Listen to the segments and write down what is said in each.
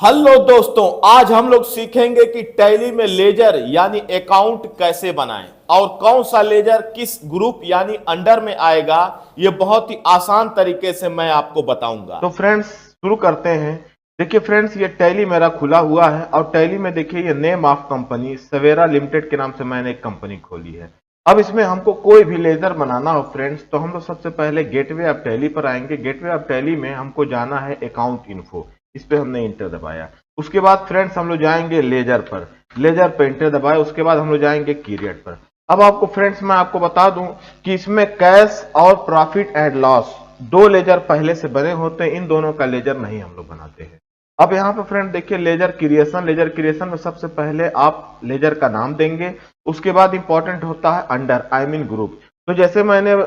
Hello दोस्तों, आज हम लोग सीखेंगे कि टैली में लेजर यानी अकाउंट कैसे बनाएं और कौन सा लेजर किस ग्रुप यानी अंडर में आएगा। ये बहुत ही आसान तरीके से मैं आपको बताऊंगा। तो फ्रेंड्स शुरू करते हैं। देखिए फ्रेंड्स, ये टैली मेरा खुला हुआ है और टैली में देखिए ये name of company Savera limited के नाम से मैंने एक कंपनी खोली है। अब इसमें हमको कोई भी लेजर बनाना हो फ्रेंड्स, तो हम लोग सबसे पहले गेटवे ऑफ टैली पर आएंगे। गेटवे ऑफ टैली में हमको जाना है अकाउंट इन्फो, इस पे हमने इंटर दबाया। उसके बाद फ्रेंड्स हम लोग जाएंगे लेजर पर, लेजर पे इंटर दबाया। उसके बाद हम लोग जाएंगे पीरियड पर। अब आपको फ्रेंड्स मैं आपको बता दूं कि इसमें कैश और प्रॉफिट एंड लॉस दो लेजर पहले से बने होते हैं, इन दोनों का लेजर नहीं हम लोग बनाते हैं। अब यहाँ पे फ्रेंड देखिए लेजर क्रिएशन, लेजर क्रिएशन में सबसे पहले आप लेजर का नाम देंगे। उसके बाद इंपॉर्टेंट होता है अंडर, आई मीन ग्रुप। तो जैसे मैंने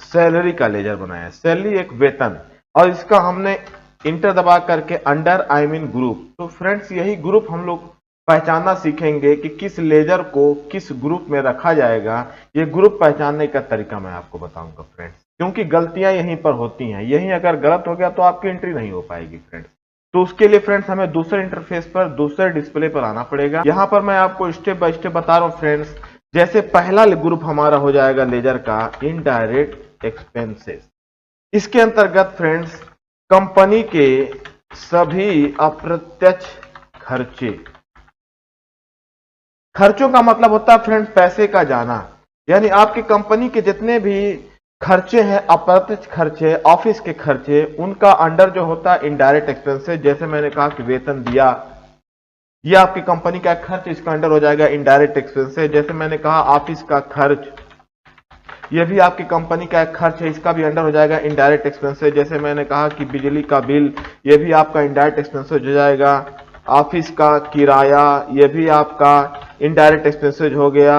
सैलरी का लेजर बनाया, सैलरी एक वेतन, और इसका हमने इंटर दबा करके अंडर आई मीन ग्रुप। तो फ्रेंड्स यही ग्रुप हम लोग पहचानना सीखेंगे कि किस लेजर को किस ग्रुप में रखा जाएगा। ये ग्रुप पहचानने का तरीका मैं आपको बताऊंगा फ्रेंड्स, क्योंकि गलतियां यहीं पर होती हैं। यहीं अगर गलत हो गया तो आपकी एंट्री नहीं हो पाएगी फ्रेंड्स। तो उसके लिए फ्रेंड्स हमें दूसरे इंटरफेस पर, दूसरे डिस्प्ले पर आना पड़ेगा। यहां पर मैं आपको स्टेप बाय स्टेप बता रहा हूं फ्रेंड्स। जैसे पहला ग्रुप हमारा हो जाएगा लेजर का इनडायरेक्ट एक्सपेंसेस। इसके अंतर्गत फ्रेंड्स कंपनी के सभी अप्रत्यक्ष खर्चे, खर्चों का मतलब होता है फ्रेंड्स पैसे का जाना, यानी आपकी कंपनी के जितने भी खर्चे हैं, अप्रत्यक्ष खर्चे, ऑफिस के खर्चे, उनका अंडर जो होता है इनडायरेक्ट एक्सपेंसेस। जैसे मैंने कहा कि वेतन दिया, यह आपकी कंपनी का खर्च, इसका अंडर हो जाएगा इनडायरेक्ट एक्सपेंसेस। जैसे मैंने कहा ऑफिस का खर्च, यह भी आपकी कंपनी का एक खर्च है, इसका भी अंडर हो जाएगा इनडायरेक्ट एक्सपेंसेस। जैसे मैंने कहा कि बिजली का बिल, यह भी आपका इनडायरेक्ट एक्सपेंसेस हो जाएगा। ऑफिस का किराया, यह भी आपका इनडायरेक्ट एक्सपेंसेस हो गया।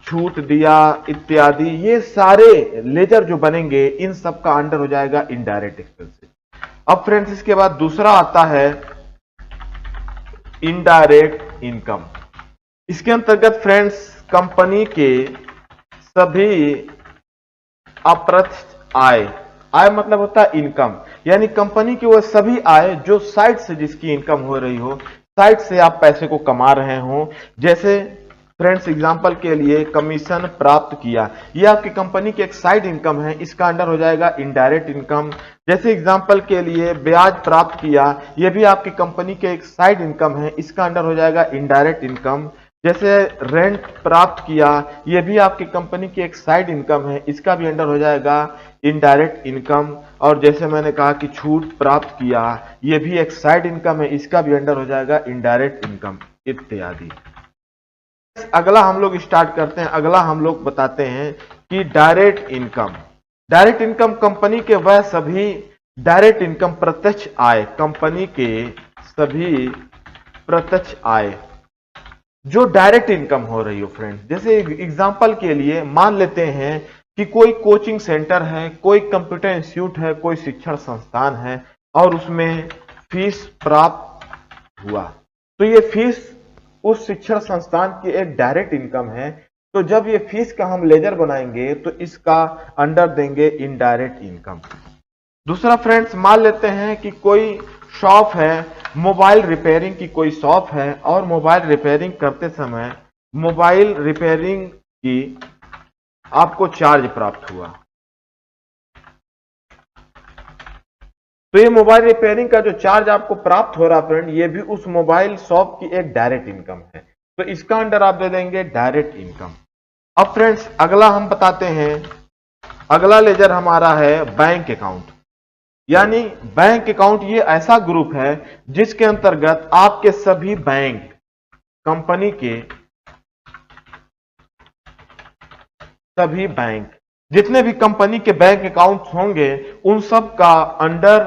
छूट दिया इत्यादि, ये सारे लेजर जो बनेंगे इन सब का अंडर हो जाएगा इनडायरेक्ट एक्सपेंसेस। अब फ्रेंड्स इसके बाद दूसरा आता है इनडायरेक्ट इनकम। इसके अंतर्गत फ्रेंड्स कंपनी के सभी अप्रत्यक्ष आय, आय मतलब होता है इनकम, यानी कंपनी की वह सभी आय जो साइड से जिसकी इनकम हो रही हो, साइड से आप पैसे को कमा रहे हो। जैसे फ्रेंड्स एग्जांपल के लिए कमीशन प्राप्त किया, यह आपकी कंपनी की एक साइड इनकम है, इसका अंडर हो जाएगा इनडायरेक्ट इनकम। जैसे एग्जांपल के लिए ब्याज प्राप्त किया, यह भी आपकी कंपनी के एक साइड इनकम है, इसका अंडर हो जाएगा इनडायरेक्ट इनकम। जैसे रेंट प्राप्त किया, यह भी आपकी कंपनी की एक साइड इनकम है, इसका भी अंडर हो जाएगा इनडायरेक्ट इनकम। और जैसे मैंने कहा कि छूट प्राप्त किया, यह भी एक साइड इनकम है, इसका भी अंडर हो जाएगा इनडायरेक्ट इनकम इत्यादि। अगला हम लोग स्टार्ट करते हैं। अगला हम लोग बताते हैं कि direct income. Direct income company के वह सभी डायरेक्ट इनकम प्रत्यक्ष आय, कंपनी के सभी प्रत्यक्ष आय जो डायरेक्ट इनकम हो रही हो फ्रेंड्स। जैसे एग्जांपल के लिए मान लेते हैं कि कोई कोचिंग सेंटर है, कोई कंप्यूटर इंस्टीट्यूट है, कोई शिक्षण संस्थान है और उसमें फीस प्राप्त हुआ, तो ये फीस उस शिक्षण संस्थान की एक डायरेक्ट इनकम है। तो जब ये फीस का हम लेजर बनाएंगे तो इसका अंडर देंगे इनडायरेक्ट इनकम। दूसरा फ्रेंड्स मान लेते हैं कि कोई शॉप है, मोबाइल रिपेयरिंग की कोई शॉप है और मोबाइल रिपेयरिंग करते समय मोबाइल रिपेयरिंग की आपको चार्ज प्राप्त हुआ, तो ये मोबाइल रिपेयरिंग का जो चार्ज आपको प्राप्त हो रहा फ्रेंड, ये भी उस मोबाइल शॉप की एक डायरेक्ट इनकम है, तो इसका अंडर आप दे देंगे डायरेक्ट इनकम। अब फ्रेंड्स अगला हम बताते हैं, अगला लेजर हमारा है बैंक अकाउंट। यानी बैंक अकाउंट ये ऐसा ग्रुप है जिसके अंतर्गत आपके सभी बैंक, कंपनी के सभी बैंक, जितने भी कंपनी के बैंक अकाउंट होंगे उन सब का अंडर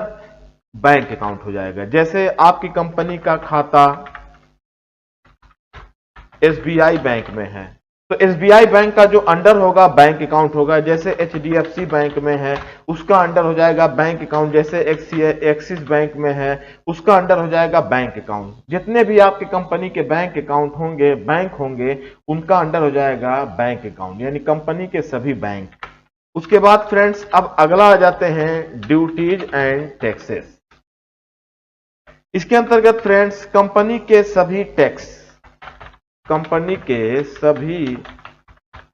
बैंक अकाउंट हो जाएगा। जैसे आपकी कंपनी का खाता एसबीआई बैंक में है, तो एसबीआई बैंक का जो अंडर होगा बैंक अकाउंट होगा। जैसे एचडीएफसी बैंक में है, उसका अंडर हो जाएगा बैंक अकाउंट। जैसे एक्सिस बैंक में है, उसका अंडर हो जाएगा बैंक अकाउंट। जितने भी आपकी कंपनी के बैंक अकाउंट होंगे, बैंक होंगे, उनका अंडर हो जाएगा बैंक अकाउंट, यानी कंपनी के सभी बैंक। उसके बाद फ्रेंड्स अब अगला आ जाते हैं ड्यूटीज एंड टैक्सेस। इसके अंतर्गत फ्रेंड्स कंपनी के सभी टैक्स, कंपनी के सभी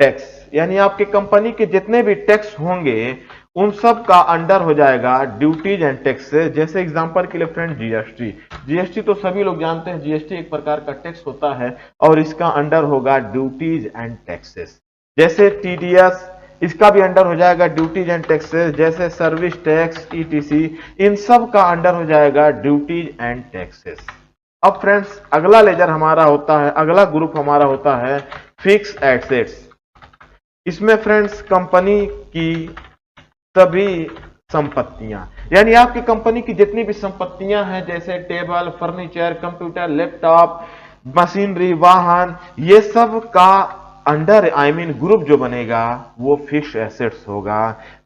टैक्स यानी आपके कंपनी के जितने भी टैक्स होंगे उन सब का अंडर हो जाएगा ड्यूटीज एंड टैक्सेस। जैसे एग्जांपल के लिए फ्रेंड जीएसटी, जीएसटी तो सभी लोग जानते हैं, जीएसटी एक प्रकार का टैक्स होता है और इसका अंडर होगा ड्यूटीज एंड टैक्सेस। जैसे टीडीएस, इसका भी अंडर हो जाएगा ड्यूटीज एंड टैक्सेस। जैसे सर्विस टैक्स, ईटीसी, इन सब का अंडर हो जाएगा ड्यूटीज एंड टैक्सेस। अब फ्रेंड्स अगला लेजर हमारा होता है, अगला ग्रुप हमारा होता है फिक्स एसेट्स। इसमें फ्रेंड्स कंपनी की सभी संपत्तियां यानी आपकी कंपनी की जितनी भी संपत्तियां हैं जैसे table, furniture, computer, laptop, machinery, वाहन, ये सब का अंडर ग्रुप जो बनेगा वो फिक्स्ड एसेट्स होगा।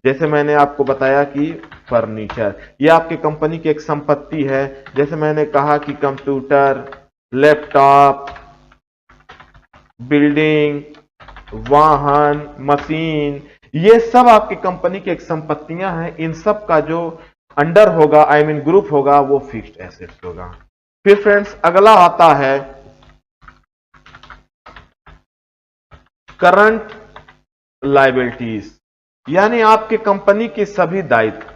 जैसे मैंने आपको बताया कि फर्नीचर ये आपकी कंपनी की एक संपत्ति है। जैसे मैंने कहा कि कंप्यूटर, लैपटॉप, बिल्डिंग, वाहन, मशीन, ये सब आपकी कंपनी की एक संपत्तियां हैं। इन सब का जो अंडर होगा ग्रुप होगा वो फिक्स्ड एसेट्स होगा। फिर फ्रेंड्स अगला आता है करंट लायबिलिटीज यानी आपके कंपनी की सभी दायित्व,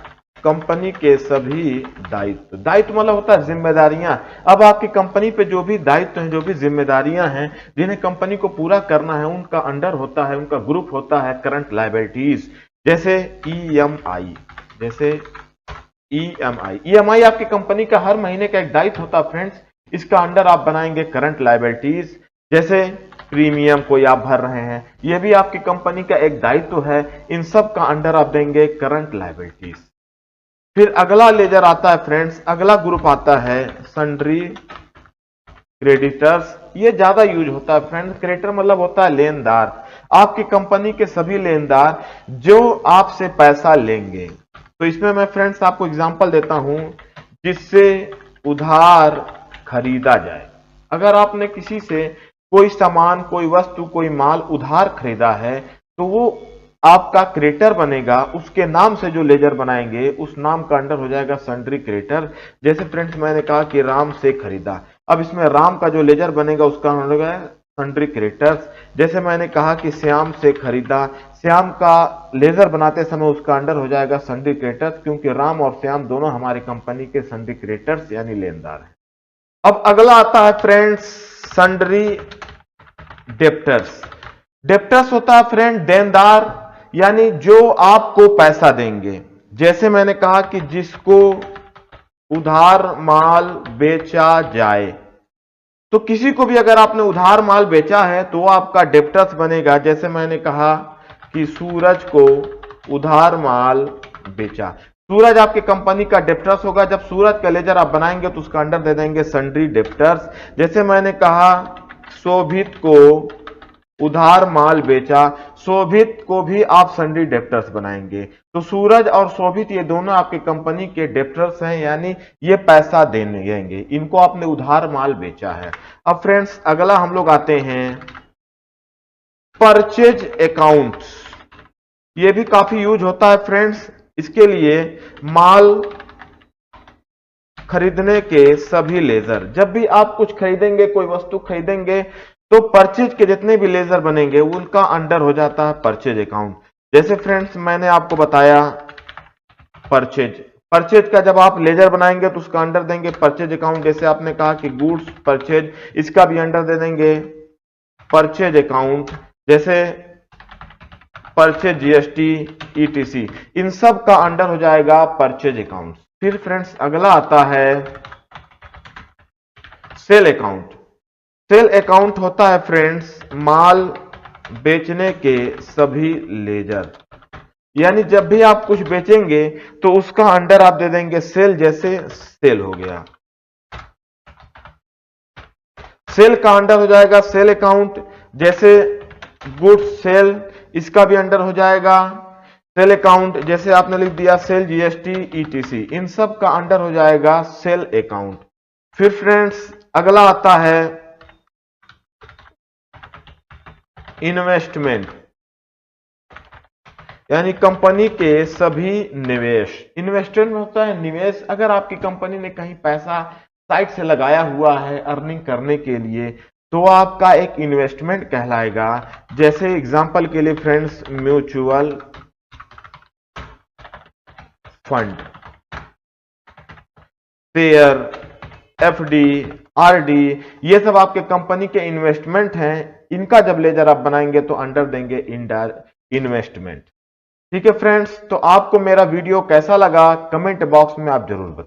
कंपनी के सभी दायित्व, दायित्व मतलब होता है जिम्मेदारियां। अब आपकी कंपनी पे जो भी दायित्व हैं, जो भी जिम्मेदारियां हैं जिन्हें कंपनी को पूरा करना है, उनका अंडर होता है, उनका ग्रुप होता है करंट लायबिलिटीज। जैसे ईएमआई, जैसे ईएमआई, ईएमआई आपकी कंपनी का हर महीने का एक दायित्व होता है फ्रेंड्स, इसका अंडर आप बनाएंगे करंट लायबिलिटीज। जैसे प्रीमियम कोई आप भर रहे हैं, यह भी आपकी कंपनी का एक दायित्व है, इन सब का अंडर आप देंगे करंट लायबिलिटीज। फिर अगला लेजर आता है फ्रेंड्स, अगला ग्रुप आता है सन्ड्री क्रेडिटर्स। ये ज्यादा यूज होता है फ्रेंड्स। क्रेडिटर मतलब होता है लेनदार, आपकी कंपनी के सभी लेनदार जो आपसे पैसा लेंगे। तो इसमें मैं फ्रेंड्स आपको एग्जांपल देता हूं जिससे उधार खरीदा जाए। अगर आपने किसी से कोई सामान, कोई वस्तु, कोई माल उधार खरीदा है तो वो आपका क्रेडिटर बनेगा। उसके नाम से जो लेजर बनाएंगे उस नाम का अंडर हो जाएगा सन्ड्री क्रेडिटर। जैसे फ्रेंड्स मैंने कहा कि राम से खरीदा, अब इसमें राम का जो लेजर बनेगा उसका अंडर होगा सन्ड्री क्रेडिटर्स। जैसे मैंने कहा कि श्याम से खरीदा, श्याम का लेजर बनाते समय उसका अंडर हो जाएगा सन्ड्री क्रेडिटर्स, क्योंकि राम और श्याम दोनों हमारी कंपनी के सन्ड्री क्रेडिटर्स यानी लेनदार हैं। अब अगला आता है फ्रेंड्स सन्ड्री डेप्टर्स। डेप्टर्स होता है फ्रेंड देनदार यानी जो आपको पैसा देंगे। जैसे मैंने कहा कि जिसको उधार माल बेचा जाए, तो किसी को भी अगर आपने उधार माल बेचा है तो वो आपका डेप्टर्स बनेगा। जैसे मैंने कहा कि सूरज को उधार माल बेचा, सूरज आपकी कंपनी का डेप्टर्स होगा। जब सूरज का लेजर आप बनाएंगे तो उसका अंडर दे देंगे सन्ड्री डेप्टर्स। जैसे मैंने कहा शोभित को उधार माल बेचा, शोभित को भी आप सन्ड्री डेप्टर्स बनाएंगे। तो सूरज और शोभित ये दोनों आपके कंपनी के डेप्टर्स हैं, यानी ये पैसा देंगे, इनको आपने उधार माल बेचा है। अब फ्रेंड्स अगला हम लोग आते हैं परचेज अकाउंट। ये भी काफी यूज होता है फ्रेंड्स। इसके लिए माल खरीदने के सभी लेजर, जब भी आप कुछ खरीदेंगे, कोई वस्तु खरीदेंगे, तो परचेज के जितने भी लेजर बनेंगे उनका अंडर हो जाता है परचेज अकाउंट। जैसे फ्रेंड्स मैंने आपको बताया परचेज का जब आप लेजर बनाएंगे तो उसका अंडर देंगे परचेज अकाउंट। जैसे आपने कहा कि गुड्स परचेज, इसका भी अंडर दे देंगे परचेज अकाउंट। जैसे परचेज जीएसटी, ईटीसी, इन सब का अंडर हो जाएगा परचेज अकाउंट। फिर फ्रेंड्स अगला आता है सेल अकाउंट। सेल अकाउंट होता है फ्रेंड्स माल बेचने के सभी लेजर, यानी जब भी आप कुछ बेचेंगे तो उसका अंडर आप दे देंगे सेल। जैसे सेल हो गया, सेल का अंडर हो जाएगा सेल अकाउंट। जैसे गुड्स सेल, इसका भी अंडर हो जाएगा सेल अकाउंट। जैसे आपने लिख दिया सेल जीएसटी, ईटीसी, इन सब का अंडर हो जाएगा सेल अकाउंट। फिर फ्रेंड्स अगला आता है इन्वेस्टमेंट, यानी कंपनी के सभी निवेश। इन्वेस्टमेंट में होता है निवेश। अगर आपकी कंपनी ने कहीं पैसा साइड से लगाया हुआ है अर्निंग करने के लिए, तो आपका एक इन्वेस्टमेंट कहलाएगा। जैसे एग्जांपल के लिए friends, mutual fund, share, FD, RD, ये सब आपके कंपनी के इन्वेस्टमेंट हैं। इनका जब लेजर आप बनाएंगे तो अंडर देंगे इन्वेस्टमेंट। ठीक है फ्रेंड्स, तो आपको मेरा वीडियो कैसा लगा कमेंट बॉक्स में आप जरूर बताएं।